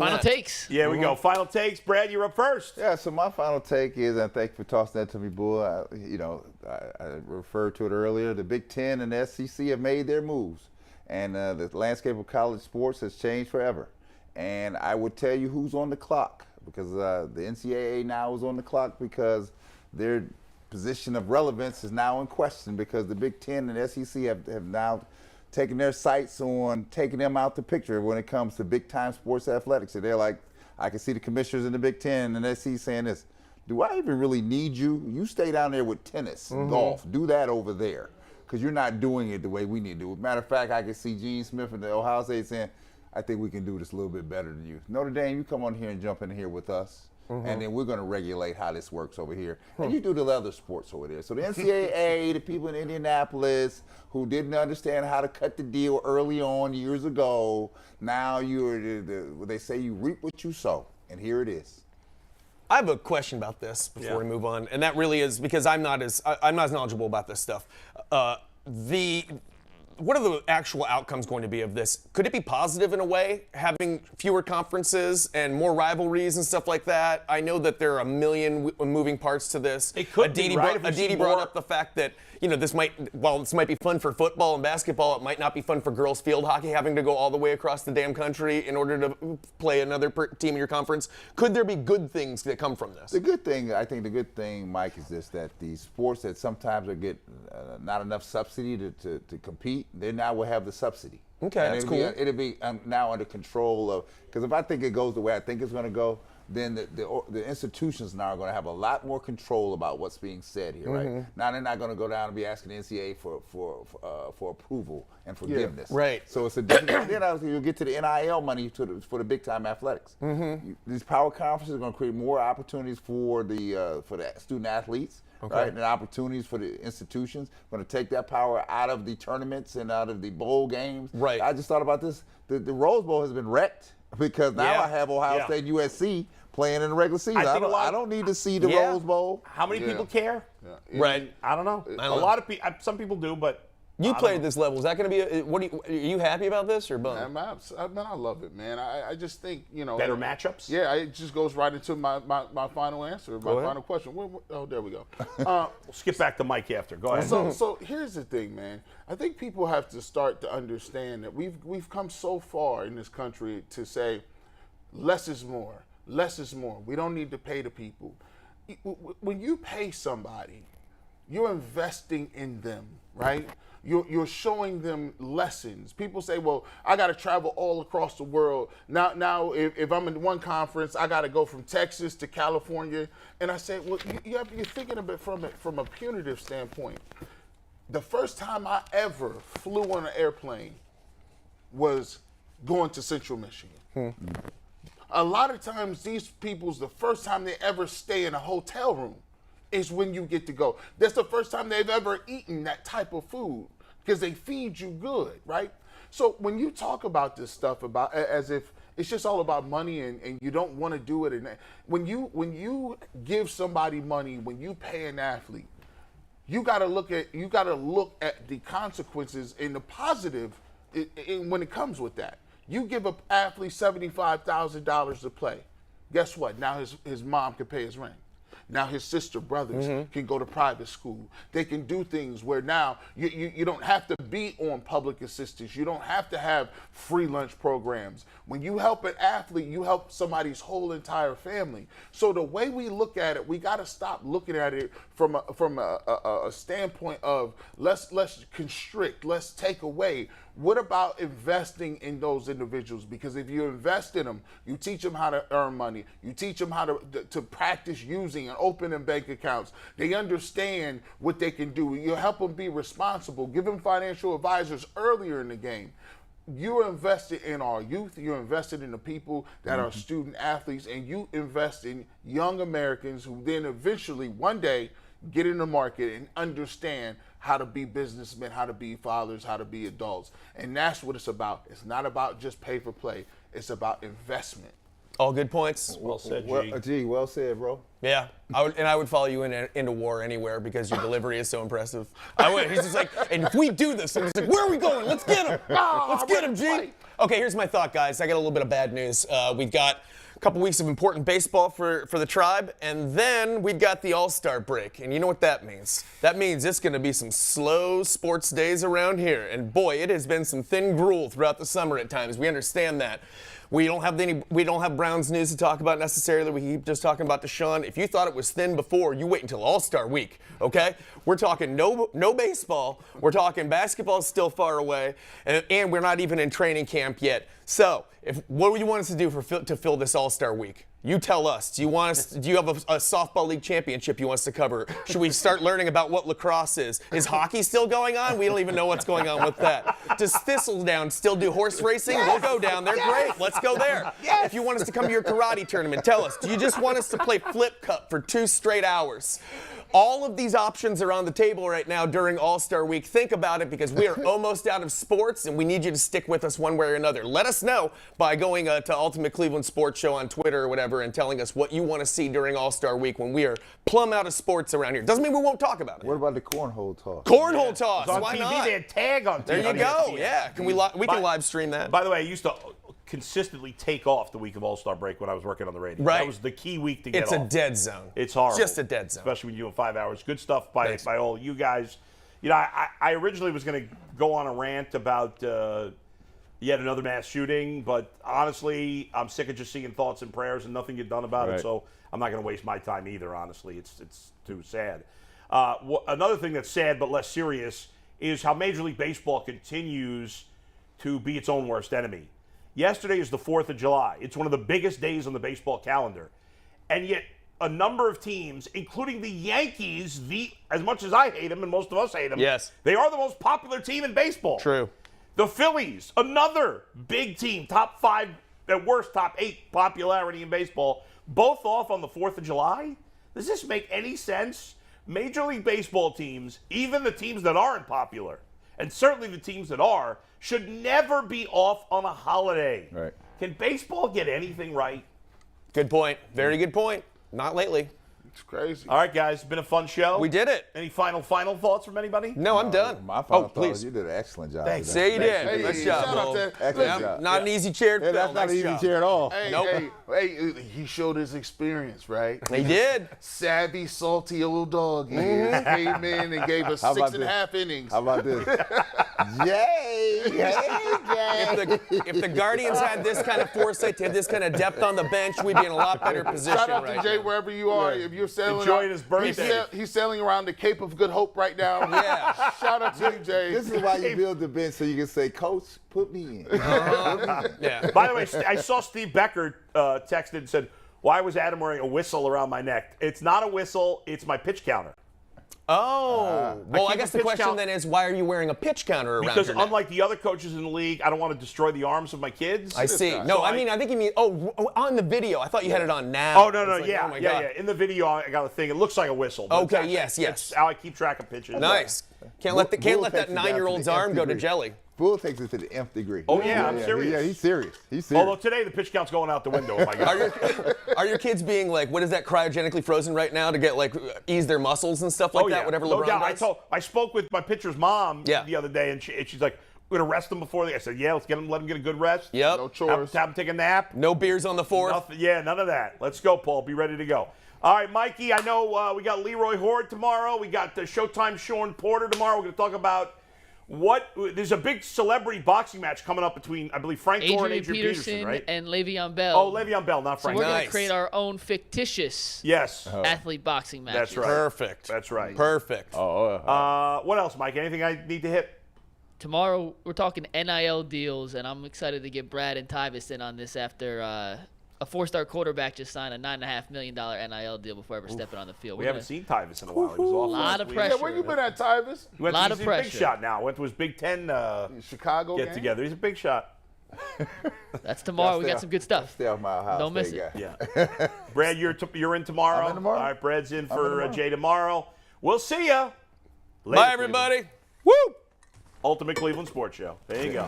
Final takes. Yeah, we go. Final takes. Brad, you're up first. Yeah, so my final take is, and thank you for tossing that to me, Bull. I referred to it earlier. The Big Ten and the SEC have made their moves, and the landscape of college sports has changed forever. And I would tell you who's on the clock, because the NCAA now is on the clock because their position of relevance is now in question, because the Big Ten and the SEC have now taking their sights on taking them out the picture when it comes to big-time sports athletics. And they're like, I can see the commissioners in the Big Ten and SEC saying this, do I even really need you? You stay down there with tennis and golf. Do that over there, because you're not doing it the way we need to do it. Matter of fact, I can see Gene Smith and the Ohio State saying, I think we can do this a little bit better than you. Notre Dame, you come on here and jump in here with us. And then we're going to regulate how this works over here. And you do the other sports over there. So the NCAA, the people in Indianapolis who didn't understand how to cut the deal early on years ago, now you're they say you reap what you sow. And here it is. I have a question about this before we move on, and that really is because I'm not as knowledgeable about this stuff. What are the actual outcomes going to be of this? Could it be positive in a way, having fewer conferences and more rivalries and stuff like that? I know that there are a million moving parts to this. It could Aditi be, right? Aditi brought up the fact that, this might be fun for football and basketball, it might not be fun for girls field hockey, having to go all the way across the damn country in order to play another team in your conference. Could there be good things that come from this? I think the good thing, Mike, is this, that the sports that sometimes get not enough subsidy to compete, they now will have the subsidy. Okay, and that's cool. It'll be now under control of, because if I think it goes the way I think it's going to go, then the institutions now are going to have a lot more control about what's being said here, right? Now they're not going to go down and be asking the NCAA for approval and forgiveness. Right. So it's a different. Then you'll get to the NIL money for the big time athletics. These power conferences are going to create more opportunities for the student athletes. Okay. Right, and opportunities for the institutions. Going to take that power out of the tournaments and out of the bowl games. Right. I just thought about this. The Rose Bowl has been wrecked because now I have Ohio State and USC playing in the regular season. I don't need to see the Rose Bowl. How many people care? Right. I don't know. A lot of people. Some people do, but. You played at this level. Is that going to be are you happy about this or bummed? Man, I love it, man. I just think, better matchups? Yeah, it just goes right into my final answer, my final question. Oh, there we go. We'll skip back to Mike after. Go ahead. So here's the thing, man. I think people have to start to understand that we've come so far in this country to say less is more. Less is more. We don't need to pay the people. When you pay somebody, you're investing in them, right? You're showing them lessons. People say, well, I got to travel all across the world. Now, if I'm in one conference, I got to go from Texas to California. And I say, well, you're thinking of it from a punitive standpoint. The first time I ever flew on an airplane was going to Central Michigan. A lot of times, these people's the first time they ever stay in a hotel room is when you get to go. That's the first time they've ever eaten that type of food because they feed you good, right? So when you talk about this stuff about as if it's just all about money and you don't want to do it, and when you give somebody money, when you pay an athlete, you got to look at the consequences and the positive when it comes with that. You give an athlete $75,000 to play. Guess what? Now his mom can pay his rent. Now his sister, brothers can go to private school. They can do things where now you don't have to be on public assistance. You don't have to have free lunch programs. When you help an athlete, you help somebody's whole entire family. So the way we look at it, we got to stop looking at it from a standpoint of let's constrict, let's take away. What about investing in those individuals? Because if you invest in them, you teach them how to earn money. You teach them how to practice using and opening bank accounts. They understand what they can do. You help them be responsible. Give them financial advisors earlier in the game. You're invested in our youth. You're invested in the people that are student athletes, and you invest in young Americans who then eventually one day get in the market and understand how to be businessmen, how to be fathers, how to be adults. And that's what it's about. It's not about just pay for play. It's about investment. All good points. Well said, G. Well said, bro. Yeah, I would follow you into war anywhere because your delivery is so impressive. I would. He's just like, and if we do this, and he's like, where are we going? Let's get him. Let's get him, G. Okay, here's my thought, guys. I got a little bit of bad news. We've got a couple weeks of important baseball for the tribe, and then we've got the All-Star break. And you know what that means? That means it's going to be some slow sports days around here. And boy, it has been some thin gruel throughout the summer at times. We understand that. We don't have Browns news to talk about necessarily. We keep just talking about Deshaun. If you thought it was thin before, you wait until All-Star week, okay? We're talking no baseball. We're talking basketball is still far away, and we're not even in training camp yet. So, what do you want us to do to fill this All-Star week? You tell us. Do you have a softball league championship you want us to cover? Should we start learning about what lacrosse is? Is hockey still going on? We don't even know what's going on with that. Does Thistledown still do horse racing? We'll go down there. Great. Let's go there. If you want us to come to your karate tournament, tell us. Do you just want us to play flip cup for 2 straight hours? All of these options are on the table right now during All-Star Week. Think about it because we are almost out of sports, and we need you to stick with us one way or another. Let us know by going to Ultimate Cleveland Sports Show on Twitter or whatever and telling us what you want to see during All-Star Week when we are plumb out of sports around here. Doesn't mean we won't talk about it. What about the cornhole toss? Cornhole toss. It's on Why TV, not? they had tag on TV. There you on go. ESPN. Yeah. We can live stream that. By the way, I used to consistently take off the week of All-Star break when I was working on the radio. Right. That was the key week to get It's off. a dead zone. It's horrible. Just a dead zone. Especially when you do 5 hours. Good stuff by all you guys. You know, I originally was going to go on a rant about yet another mass shooting, but honestly, I'm sick of just seeing thoughts and prayers and nothing get done about it, so I'm not going to waste my time either, honestly. It's too sad. Another thing that's sad but less serious is how Major League Baseball continues to be its own worst enemy. Yesterday is the 4th of July. It's one of the biggest days on the baseball calendar. And yet a number of teams, including the Yankees, as much as I hate them and most of us hate them, yes, they are the most popular team in baseball. True. The Phillies, another big team, top 5, at worst top 8 popularity in baseball, both off on the 4th of July? Does this make any sense? Major League Baseball teams, even the teams that aren't popular, and certainly the teams that are, should never be off on a holiday. Right. Can baseball get anything right? Good point. Very good point. Not lately. It's crazy. All right, guys, it's been a fun show. We did it. Any final thoughts from anybody? No, I'm done. My final thought please. is you did an excellent job. Thanks. today. Say you did. Hey, Nice shout job, out Bull. to- Excellent Yeah, job. not an easy chair to Yeah, fill. that's not Nice an easy job. chair at all. Hey, Nope. hey, he showed his experience, right? He did. Savvy, salty old dog. He came in and gave us How about 6.5 innings. How about this? Yay! Yay! If the Guardians had this kind of foresight, to have this kind of depth on the bench, we'd be in a lot better position Shout out right to Jay now. wherever you are. If you're sailing Enjoying his birthday. He's sailing around the Cape of Good Hope right now. Yeah. Shout out to you, Jay. This is why you build the bench so you can say, Coach, put me in. Yeah. By the way, I saw Steve Becker texted and said, why was Adam wearing a whistle around my neck? It's not a whistle, it's my pitch counter. Oh. Well, I keep guess a the pitch question count- then is, why are you wearing a pitch counter around Because your neck? unlike the other coaches in the league, I don't want to destroy the arms of my kids. I see. guy. No, So I think you mean, on the video. I thought you had it on now. Oh, no, It's like, yeah, oh my yeah, God. yeah. In the video, I got a thing. It looks like a whistle. but Okay, it's- yes. It's how I keep track of pitches. Nice. Can't let Bull that takes it down to 9-year-old's the nth arm go to degree. jelly. Bull takes it to the nth degree. Oh, yeah, I'm serious. Yeah, he's serious. He's serious. Although today the pitch count's going out the window. Oh, my God. Are your kids being like, what is that, cryogenically frozen right now to get ease their muscles and stuff like that? Whatever no LeBron doubt. does? I spoke with my pitcher's mom Yeah. the other day, and she's like, "We're gonna rest them before they." I said, "Yeah, let them get a good rest. Yep. No Have chores. them take a nap. No beers on the 4th. Nothing, yeah, none of that. Let's go, Paul. Be ready to go. All right, Mikey. I know we got Leroy Horde tomorrow. We got Showtime Sean Porter tomorrow. We're gonna talk about. There's a big celebrity boxing match coming up between, I believe, Frank Gore and Adrian Adrian Peterson right? and Le'Veon Bell. Oh, Le'Veon Bell, not So Frank. we're going Nice. to create our own fictitious Yes, athlete boxing matches. that's right. Perfect. That's right. Perfect. What else, Mike? Anything I need to hit? Tomorrow we're talking NIL deals, and I'm excited to get Brad and Tyvis in on this after a 4-star quarterback just signed a $9.5 million NIL deal before ever stepping on the field. We We're haven't gonna- seen Tyvis in a while. He was off Lot last of week. pressure. Yeah, where you been at, Tyvis? He went Lot to, of he's a big pressure. shot now. Went to his Big Ten Chicago get game? together. He's a big shot. That's tomorrow. We got some good stuff. Stay off my house. Don't miss it. Yeah. Brad, you're in tomorrow. I'm in tomorrow. All right, Brad's in in for tomorrow. Jay tomorrow. We'll see ya. Later, Bye, Cleveland. everybody. Woo! Ultimate Cleveland Sports Show. There you go.